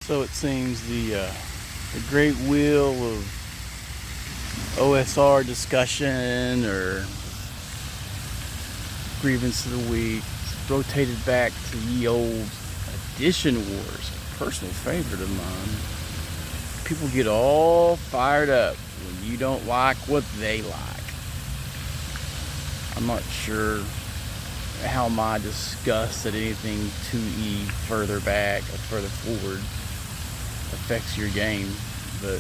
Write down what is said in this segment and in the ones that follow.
So it seems the great wheel of OSR discussion or grievance of the week rotated back to ye old edition wars, a personal favorite of mine. People get all fired up when you don't like what they like. I'm not sure how my disgust at anything 2E further back or further forward affects your game, but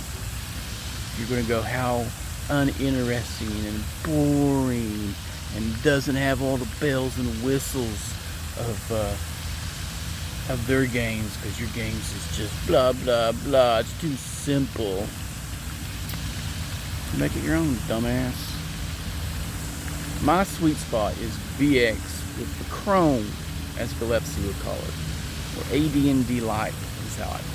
you're going to go how uninteresting and boring and doesn't have all the bells and whistles of their games, because your games is just blah blah blah, it's too simple. Make it your own, dumbass. My sweet spot is VX with the Chrome, as Gillespie would call it, or AD&D Light is how I call it.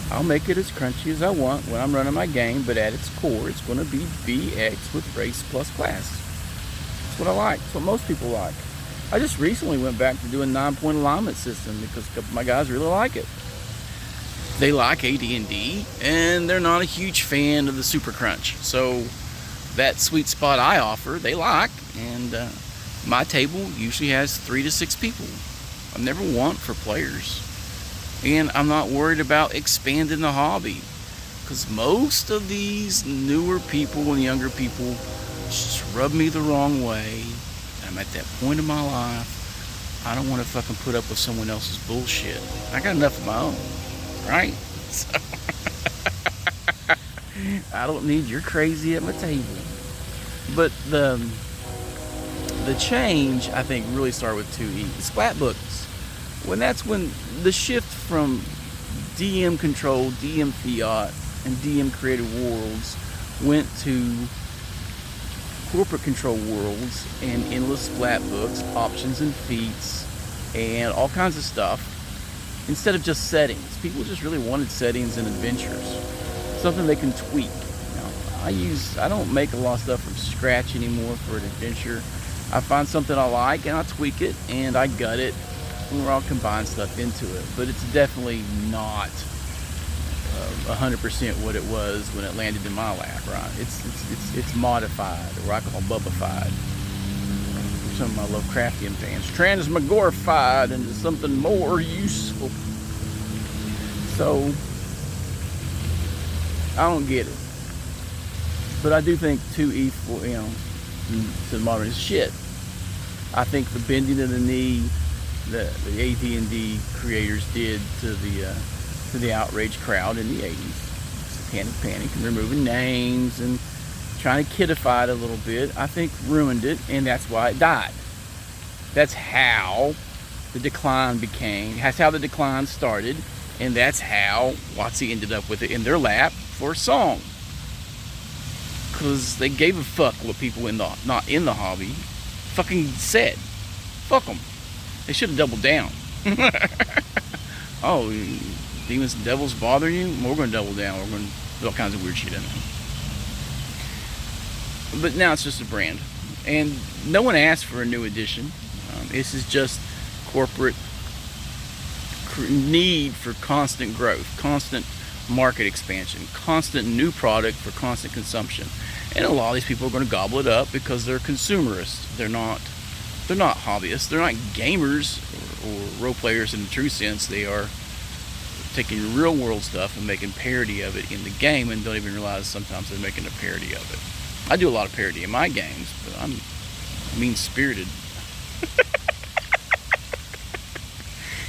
I'll make it as crunchy as I want when I'm running my game, but at its core, it's going to be VX with race plus class. That's what I like. That's what most people like. I just recently went back to doing 9-point alignment system because a couple of my guys really like it. They like AD&D, and they're not a huge fan of the super crunch. So that sweet spot I offer, they like, and my table usually has 3 to 6 people. I'm never want for players, and I'm not worried about expanding the hobby, because most of these newer people and younger people just rub me the wrong way. I'm at that point in my life, I don't want to fucking put up with someone else's bullshit. I got enough of my own, right? So I don't need your crazy at my table. But the change, I think, really started with 2E. The splat books. That's when the shift from DM control, DM fiat, and DM created worlds went to corporate control worlds and endless splat books, options and feats, and all kinds of stuff. Instead of just settings, people just really wanted settings and adventures, something they can tweak. I don't make a lot of stuff from scratch anymore for an adventure. I find something I like and I tweak it and I gut it, and I'll combine stuff into it. But it's definitely not 100% what it was when it landed in my lap, right? It's modified, or I call bubbified. For some of my Lovecraftian fans, transmogrified into something more useful. So I don't get it, but I do think 2E to modern is shit. I think the bending of the knee the AD&D creators did to the outraged crowd in the 80s, Satanic Panic, and removing names and trying to kidify it a little bit, I think ruined it, and that's why it died. That's how the decline that's how the decline started, and that's how WotC ended up with it in their lap for a song. Because they gave a fuck what people not in the hobby fucking said. Fuck them. They should have doubled down. Oh, demons and devils bothering you? Well, we're going to double down. We're going to do all kinds of weird shit in there. But now it's just a brand. And no one asked for a new edition. This is just corporate need for constant growth, constant market expansion, constant new product for constant consumption. And a lot of these people are going to gobble it up because they're consumerists. They're not hobbyists. They're not gamers or role players in the true sense. They are taking real world stuff and making parody of it in the game, and don't even realize sometimes they're making a parody of it. I do a lot of parody in my games, but I'm mean-spirited.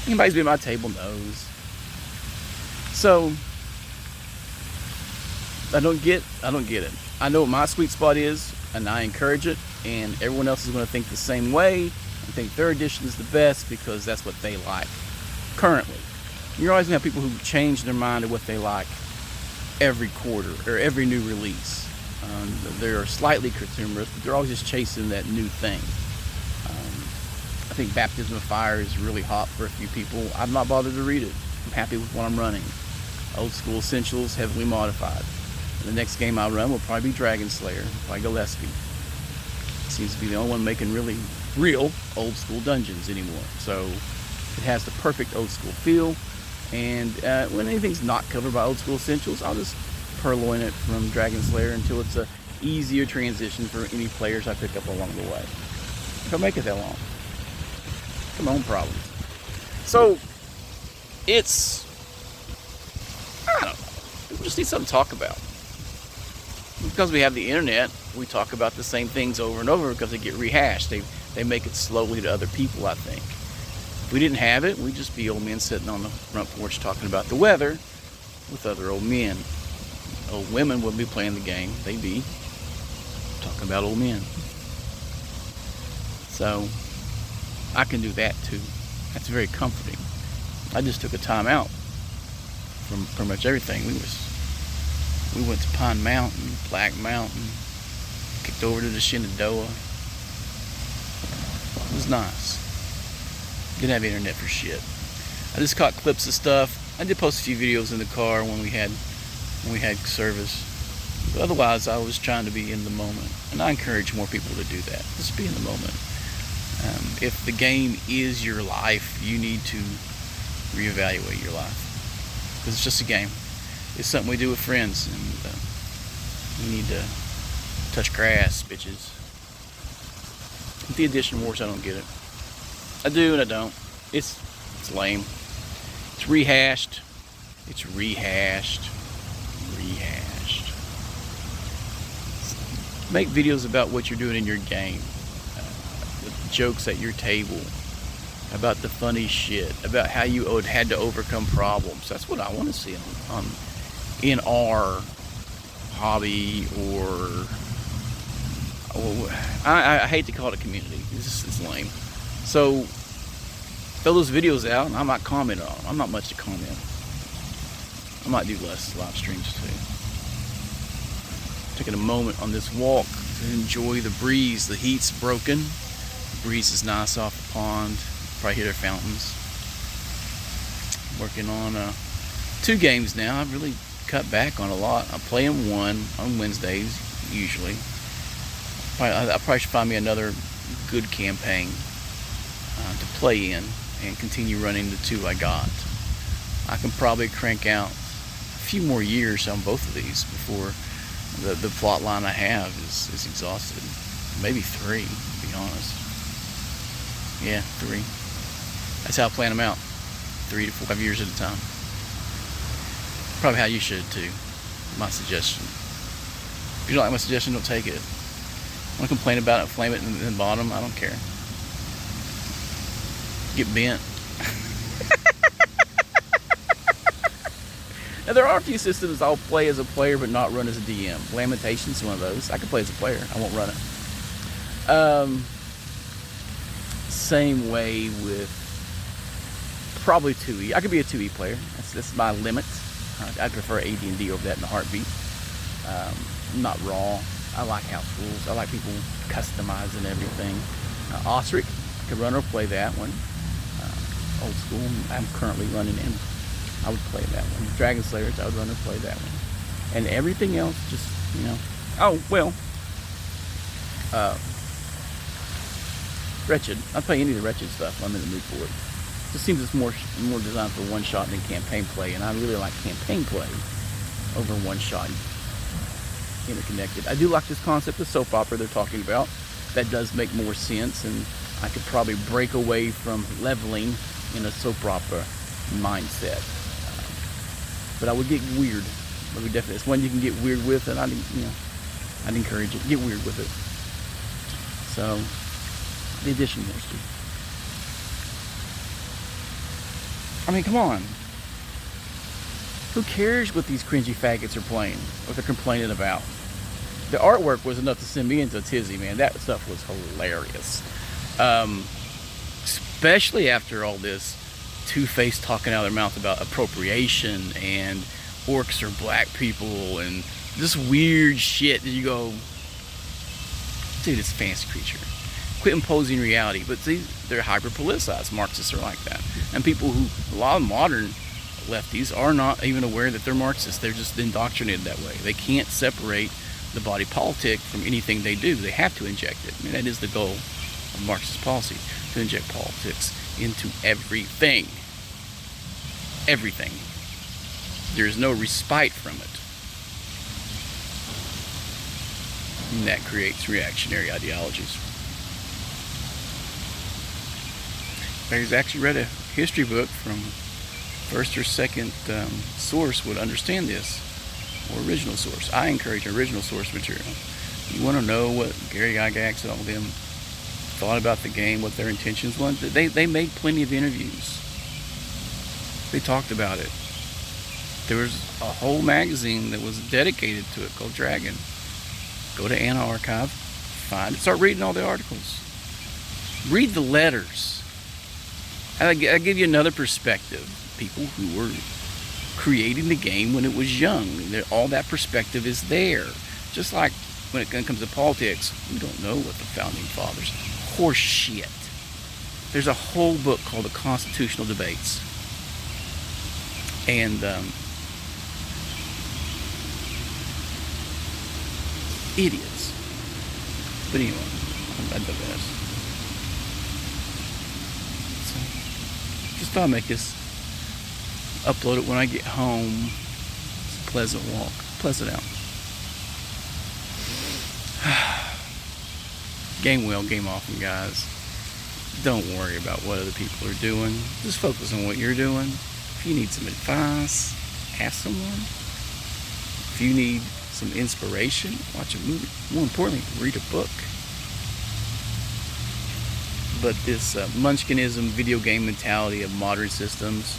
Anybody's been at my table knows. So I don't get it. I know what my sweet spot is, and I encourage it, and everyone else is going to think the same way and think their edition is the best because that's what they like currently. You're always going to have people who change their mind to what they like every quarter or every new release. They're slightly consumerist, but they're always just chasing that new thing. I think Baptism of Fire is really hot for a few people. I'm not bothered to read it. I'm happy with what I'm running. Old School Essentials, heavily modified. The next game I run will probably be Dragon Slayer by Gillespie. Seems to be the only one making really real old school dungeons anymore. So it has the perfect old school feel, And when anything's not covered by Old School Essentials, I'll just purloin it from Dragon Slayer until it's a easier transition for any players I pick up along the way. If I make it that long. Got my own problems. So, it's, I don't know, we just need something to talk about. Because we have the internet, we talk about the same things over and over because they get rehashed. They make it slowly to other people, I think. If we didn't have it, we'd just be old men sitting on the front porch talking about the weather with other old men. Old women wouldn't be playing the game. They'd be talking about old men. So, I can do that too. That's very comforting. I just took a time out from pretty much everything. We went to Pine Mountain, Black Mountain, kicked over to the Shenandoah. It was nice. Didn't have internet for shit. I just caught clips of stuff. I did post a few videos in the car when we had service. But otherwise, I was trying to be in the moment, and I encourage more people to do that. Just be in the moment. If the game is your life, you need to reevaluate your life, because it's just a game. It's something we do with friends, and we need to touch grass, bitches. With the Edition Wars, I don't get it. I do and I don't. It's lame. It's rehashed. It's rehashed. Make videos about what you're doing in your game. The jokes at your table. About the funny shit. About how you had to overcome problems. That's what I want to see in our hobby, or I hate to call it a community. It's lame. So throw those videos out, and I might comment on them. I'm not much to comment. I might do less live streams too. Taking a moment on this walk to enjoy the breeze. The heat's broken. The breeze is nice off the pond. Probably hear their fountains. Working on 2 games now. I've really cut back on a lot. I'm playing 1 on Wednesdays usually. I probably should find me another good campaign to play in and continue running the 2 I got. I can probably crank out a few more years on both of these before the plot line I have is exhausted. Maybe 3, to be honest. Yeah, 3. That's how I plan them out. 3 to 5 years at a time. Probably how you should too. My suggestion. If you don't like my suggestion, don't take it. Want to complain about it, flame it in the bottom, I don't care. Get bent. Now there are a few systems I'll play as a player but not run as a DM. Lamentation's one of those. I can play as a player, I won't run it. Same way with probably 2E. I could be a 2E player. That's my limit. I prefer AD&D over that in a heartbeat. Not raw. I like house rules. I like people customizing everything. Osric, I could run or play that one. Old school, I'm currently running in. I would play that one. Dragon Slayers, I would run or play that one. And everything else, just, oh, well. Wretched. I'll play any of the Wretched stuff. I'm in the mood for it. It just seems it's more designed for one-shot than campaign play, and I really like campaign play over one-shot interconnected. I do like this concept of soap opera they're talking about. That does make more sense, and I could probably break away from leveling in a soap opera mindset. But I would get weird. But we definitely, it's one you can get weird with, and I'd encourage it. Get weird with it. So, the Edition Wars too. I mean, come on. Who cares what these cringy faggots are playing? What they're complaining about? The artwork was enough to send me into a tizzy, man. That stuff was hilarious. Especially after all this Two-Face talking out of their mouth about appropriation and orcs are black people and this weird shit that you go, dude, it's a fantasy creature. Quit imposing reality. But see, they're hyper-politicized. Marxists are like that. And people who, a lot of modern lefties are not even aware that they're Marxists. They're just indoctrinated that way. They can't separate the body politic from anything they do. They have to inject it. I mean, that is the goal of Marxist policy, to inject politics into everything. everything. There is no respite from it. And that creates reactionary ideologies. I actually read a history book from first or second source would understand this, or original source. I encourage original source material. You want to know what Gary Gygax and all of them thought about the game, what their intentions were? They made plenty of interviews. They talked about it. There was a whole magazine that was dedicated to it called Dragon. Go to Anna Archive, find it, start reading all the articles. Read the letters. I give you another perspective. People who were creating the game when it was young. All that perspective is there. Just like when it comes to politics, we don't know what the founding fathers. Horse shit. There's a whole book called The Constitutional Debates. And idiots. But anyway, I digress. So, just thought I'd make this, upload it when I get home. It's a pleasant walk. Pleasant out. Game well, game often, guys. Don't worry about what other people are doing. Just focus on what you're doing. If you need some advice, ask someone. If you need some inspiration, watch a movie. More importantly, read a book. But this munchkinism video game mentality of modern systems,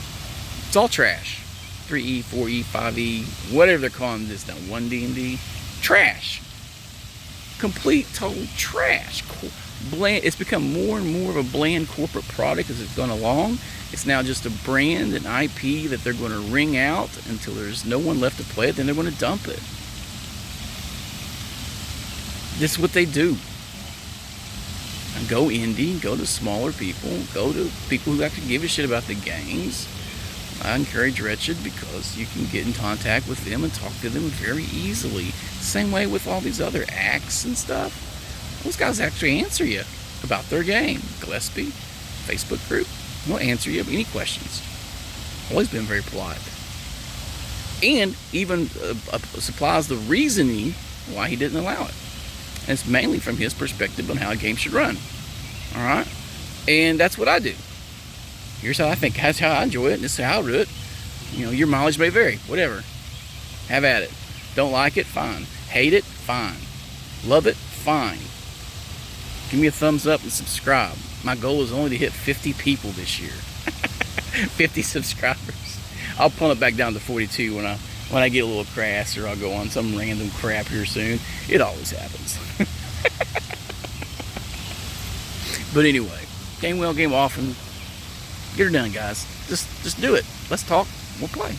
it's all trash. 3E, 4E, 5E, whatever they're calling this now, 1D&D, trash. Complete, total trash. Bland. It's become more and more of a bland corporate product as it's gone along. It's now just a brand, an IP that they're going to wring out until there's no one left to play it, then they're going to dump it. This is what they do. And go indie, go to smaller people, go to people who actually give a shit about the games. I encourage Wretched because you can get in contact with them and talk to them very easily. Same way with all these other acts and stuff. Those guys actually answer you about their game. Gillespie, Facebook group, they'll answer you any questions. Always been very polite. And even supplies the reasoning why he didn't allow it. And it's mainly from his perspective on how a game should run. Alright? And that's what I do. Here's how I think. That's how I enjoy it. And this is how I do it. You know, your mileage may vary. Whatever. Have at it. Don't like it? Fine. Hate it? Fine. Love it? Fine. Give me a thumbs up and subscribe. My goal is only to hit 50 people this year. 50 subscribers. I'll pull it back down to 42 when I get a little crass, or I'll go on some random crap here soon. It always happens. But anyway, game well, game often. Get her done, guys. Just do it. Let's talk. We'll play.